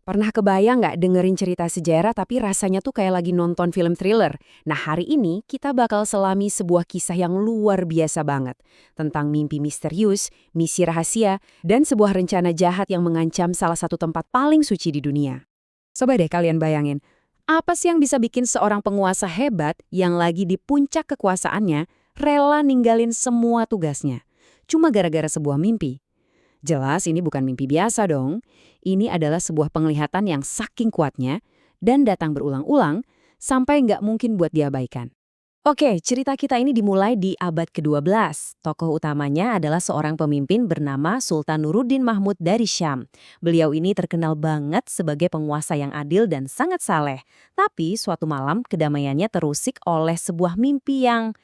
Pernah kebayang nggak dengerin cerita sejarah tapi rasanya tuh kayak lagi nonton film thriller? Nah, hari ini kita bakal selami sebuah kisah yang luar biasa banget. Tentang mimpi misterius, misi rahasia, dan sebuah rencana jahat yang mengancam salah satu tempat paling suci di dunia. Coba deh kalian bayangin, apa sih yang bisa bikin seorang penguasa hebat yang lagi di puncak kekuasaannya rela ninggalin semua tugasnya? Cuma gara-gara sebuah mimpi. Jelas ini bukan mimpi biasa dong. Ini adalah sebuah penglihatan yang saking kuatnya dan datang berulang-ulang sampai nggak mungkin buat diabaikan. Oke, cerita kita ini dimulai di abad ke-12. Tokoh utamanya adalah seorang pemimpin bernama Sultan Nuruddin Mahmud dari Syam. Beliau ini terkenal banget sebagai penguasa yang adil dan sangat saleh. Tapi suatu malam kedamaiannya terusik oleh sebuah mimpi yang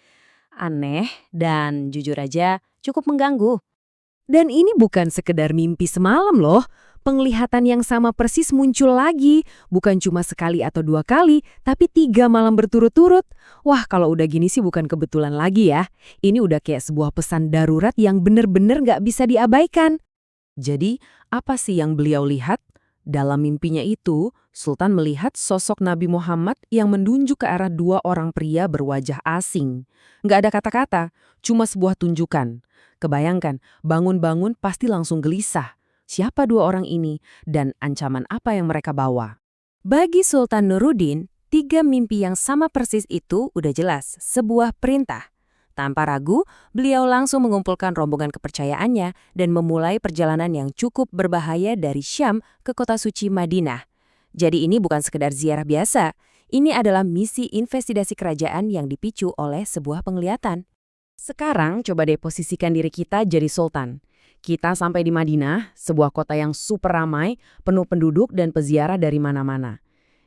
aneh dan jujur aja cukup mengganggu. Dan ini bukan sekedar mimpi semalam loh. Penglihatan yang sama persis muncul lagi. Bukan cuma sekali atau dua kali, tapi 3 malam berturut-turut. Wah, kalau udah gini sih bukan kebetulan lagi ya. Ini udah kayak sebuah pesan darurat yang bener-bener nggak bisa diabaikan. Jadi, apa sih yang beliau lihat? Dalam mimpinya itu, Sultan melihat sosok Nabi Muhammad yang menunjuk ke arah 2 orang pria berwajah asing. Nggak ada kata-kata, cuma sebuah tunjukan. Kebayangkan, bangun-bangun pasti langsung gelisah. Siapa 2 orang ini dan ancaman apa yang mereka bawa? Bagi Sultan Nuruddin, 3 mimpi yang sama persis itu udah jelas, sebuah perintah. Tanpa ragu, beliau langsung mengumpulkan rombongan kepercayaannya dan memulai perjalanan yang cukup berbahaya dari Syam ke kota suci Madinah. Jadi ini bukan sekedar ziarah biasa, ini adalah misi investigasi kerajaan yang dipicu oleh sebuah penglihatan. Sekarang coba deh posisikan diri kita jadi sultan. Kita sampai di Madinah, sebuah kota yang super ramai, penuh penduduk dan peziarah dari mana-mana.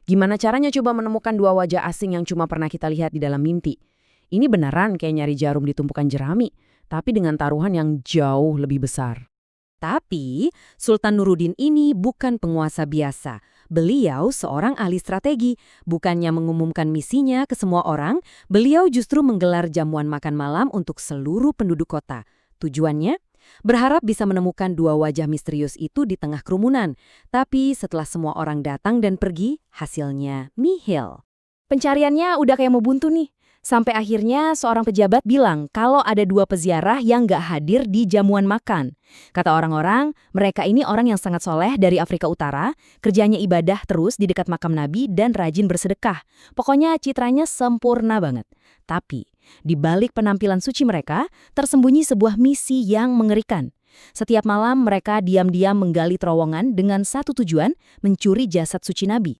Gimana caranya coba menemukan 2 wajah asing yang cuma pernah kita lihat di dalam mimpi? Ini beneran kayak nyari jarum di tumpukan jerami, tapi dengan taruhan yang jauh lebih besar. Tapi, Sultan Nuruddin ini bukan penguasa biasa. Beliau seorang ahli strategi. Bukannya mengumumkan misinya ke semua orang, beliau justru menggelar jamuan makan malam untuk seluruh penduduk kota. Tujuannya? Berharap bisa menemukan 2 wajah misterius itu di tengah kerumunan. Tapi setelah semua orang datang dan pergi, hasilnya nihil. Pencariannya udah kayak mau buntu nih. Sampai akhirnya seorang pejabat bilang kalau ada 2 peziarah yang nggak hadir di jamuan makan. Kata orang-orang, mereka ini orang yang sangat soleh dari Afrika Utara, kerjanya ibadah terus di dekat makam Nabi dan rajin bersedekah. Pokoknya citranya sempurna banget. Tapi, di balik penampilan suci mereka, tersembunyi sebuah misi yang mengerikan. Setiap malam mereka diam-diam menggali terowongan dengan satu tujuan, mencuri jasad suci Nabi.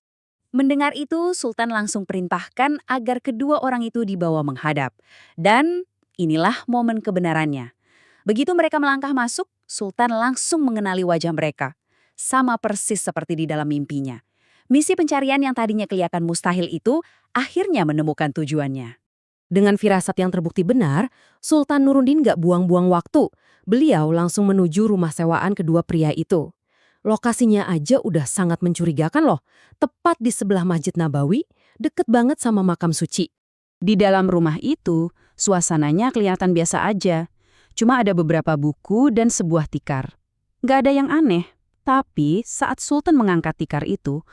Mendengar itu, Sultan langsung perintahkan agar kedua orang itu dibawa menghadap. Dan inilah momen kebenarannya. Begitu mereka melangkah masuk, Sultan langsung mengenali wajah mereka. Sama persis seperti di dalam mimpinya. Misi pencarian yang tadinya kelihatan mustahil itu akhirnya menemukan tujuannya. Dengan firasat yang terbukti benar, Sultan Nuruddin gak buang-buang waktu. Beliau langsung menuju rumah sewaan kedua pria itu. Lokasinya aja udah sangat mencurigakan loh. Tepat di sebelah Masjid Nabawi, deket banget sama makam suci. Di dalam rumah itu, suasananya kelihatan biasa aja. Cuma ada beberapa buku dan sebuah tikar. Nggak ada yang aneh. Tapi saat Sultan mengangkat tikar itu,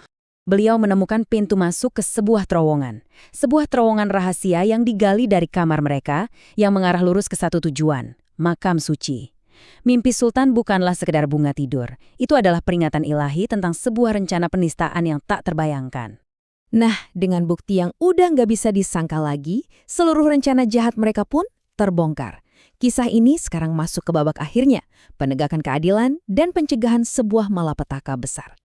beliau menemukan pintu masuk ke sebuah terowongan. Sebuah terowongan rahasia yang digali dari kamar mereka yang mengarah lurus ke satu tujuan, makam suci. Mimpi Sultan bukanlah sekedar bunga tidur. Itu adalah peringatan ilahi tentang sebuah rencana penistaan yang tak terbayangkan. Nah, dengan bukti yang udah nggak bisa disangkal lagi, seluruh rencana jahat mereka pun terbongkar. Kisah ini sekarang masuk ke babak akhirnya, penegakan keadilan dan pencegahan sebuah malapetaka besar.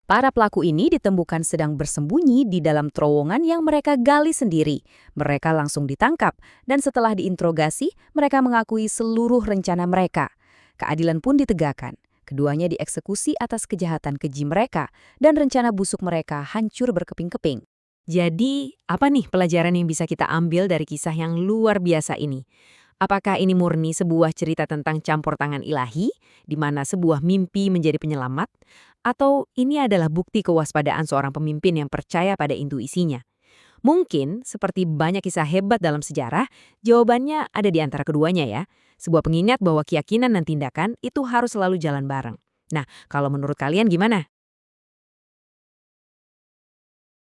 Para pelaku ini ditemukan sedang bersembunyi di dalam terowongan yang mereka gali sendiri. Mereka langsung ditangkap, dan setelah diinterogasi, mereka mengakui seluruh rencana mereka. Keadilan pun ditegakkan. Keduanya dieksekusi atas kejahatan keji mereka, dan rencana busuk mereka hancur berkeping-keping. Jadi, apa nih pelajaran yang bisa kita ambil dari kisah yang luar biasa ini? Apakah ini murni sebuah cerita tentang campur tangan ilahi, di mana sebuah mimpi menjadi penyelamat? Atau ini adalah bukti kewaspadaan seorang pemimpin yang percaya pada intuisinya? Mungkin, seperti banyak kisah hebat dalam sejarah, jawabannya ada di antara keduanya ya. Sebuah pengingat bahwa keyakinan dan tindakan itu harus selalu jalan bareng. Nah, kalau menurut kalian gimana?